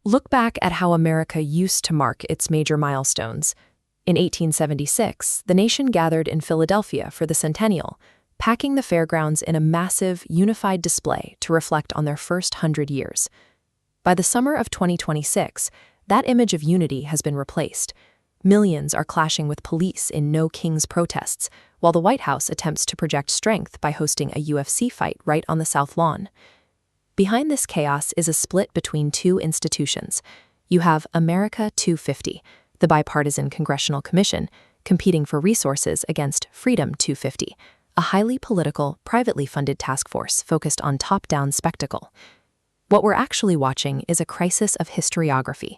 Look back at how America used to mark its major milestones. In 1876, the nation gathered in Philadelphia for the centennial, packing the fairgrounds in a massive, unified display to reflect on their first 100 years. By the summer of 2026, that image of unity has been replaced. Millions are clashing with police in No Kings protests, while the White House attempts to project strength by hosting a UFC fight right on the South Lawn. Behind this chaos is a split between two institutions. You have America250, the bipartisan Congressional Commission, competing for resources against Freedom250, a highly political, privately funded task force focused on top-down spectacle. What we're actually watching is a crisis of historiography.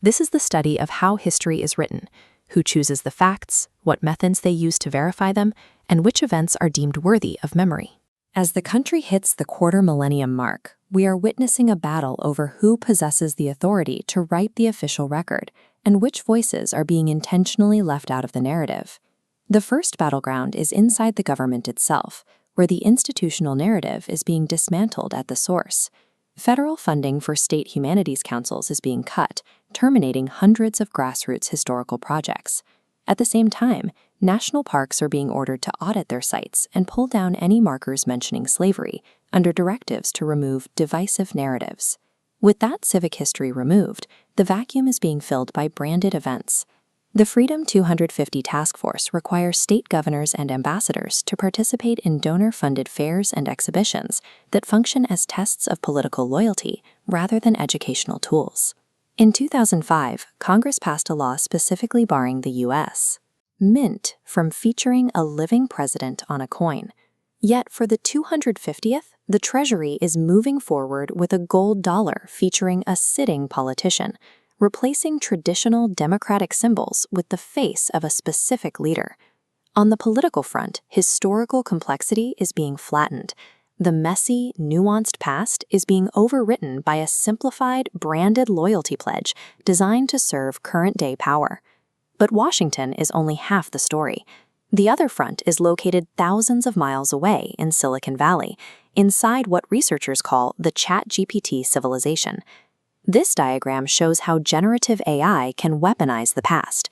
This is the study of how history is written, who chooses the facts, what methods they use to verify them, and which events are deemed worthy of memory. As the country hits the quarter-millennium mark, we are witnessing a battle over who possesses the authority to write the official record and which voices are being intentionally left out of the narrative. The first battleground is inside the government itself, where the institutional narrative is being dismantled at the source. Federal funding for state humanities councils is being cut, terminating hundreds of grassroots historical projects. At the same time, national parks are being ordered to audit their sites and pull down any markers mentioning slavery under directives to remove divisive narratives. With that civic history removed, the vacuum is being filled by branded events. The Freedom250 Task Force requires state governors and ambassadors to participate in donor-funded fairs and exhibitions that function as tests of political loyalty rather than educational tools. In 2005, Congress passed a law specifically barring the U.S. Mint from featuring a living president on a coin. Yet for the 250th, the Treasury is moving forward with a gold dollar featuring a sitting politician, replacing traditional democratic symbols with the face of a specific leader. On the political front, historical complexity is being flattened. The messy, nuanced past is being overwritten by a simplified, branded loyalty pledge designed to serve current-day power. But Washington is only half the story. The other front is located thousands of miles away in Silicon Valley, inside what researchers call the ChatGPT civilization. This diagram shows how generative AI can weaponize the past.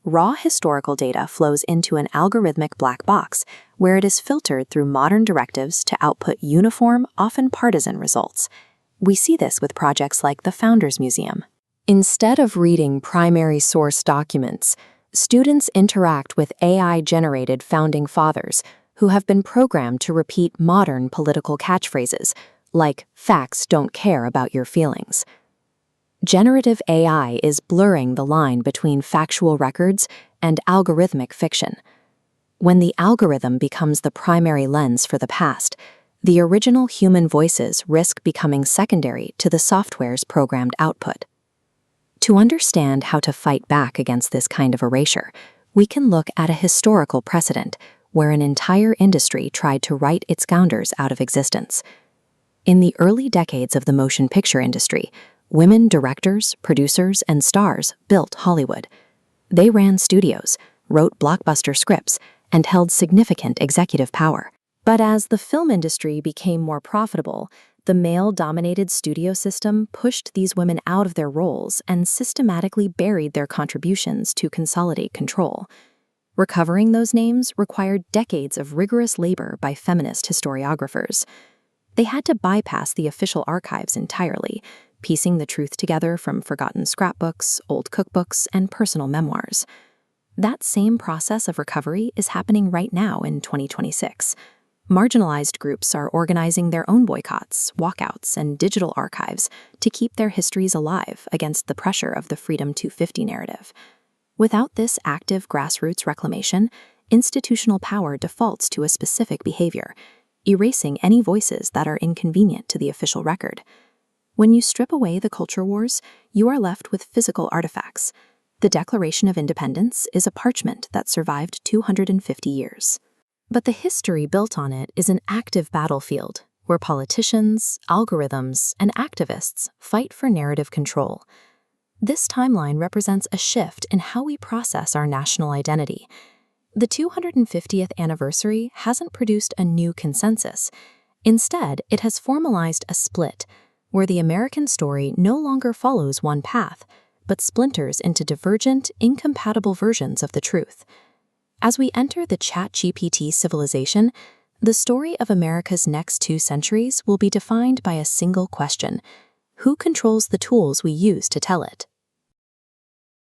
Raw historical data flows into an algorithmic black box, where it is filtered through modern directives to output uniform, often partisan results. We see this with projects like the Founders Museum. Instead of reading primary source documents, students interact with AI-generated founding fathers who have been programmed to repeat modern political catchphrases, like "facts don't care about your feelings." Generative AI is blurring the line between factual records and algorithmic fiction. When the algorithm becomes the primary lens for the past, the original human voices risk becoming secondary to the software's programmed output. To understand how to fight back against this kind of erasure, we can look at a historical precedent where an entire industry tried to write its founders out of existence. In the early decades of the motion picture industry, women directors, producers, and stars built Hollywood. They ran studios, wrote blockbuster scripts, and held significant executive power. But as the film industry became more profitable, the male-dominated studio system pushed these women out of their roles and systematically buried their contributions to consolidate control. Recovering those names required decades of rigorous labor by feminist historiographers. They had to bypass the official archives entirely, piecing the truth together from forgotten scrapbooks, old cookbooks, and personal memoirs. That same process of recovery is happening right now in 2026. Marginalized groups are organizing their own boycotts, walkouts, and digital archives to keep their histories alive against the pressure of the Freedom250 narrative. Without this active grassroots reclamation, institutional power defaults to a specific behavior, erasing any voices that are inconvenient to the official record. When you strip away the culture wars, you are left with physical artifacts. The Declaration of Independence is a parchment that survived 250 years. But the history built on it is an active battlefield where politicians, algorithms, and activists fight for narrative control. This timeline represents a shift in how we process our national identity. The 250th anniversary hasn't produced a new consensus. Instead, it has formalized a split, where the American story no longer follows one path, but splinters into divergent, incompatible versions of the truth. As we enter the ChatGPT civilization, the story of America's next 2 centuries will be defined by a single question: who controls the tools we use to tell it?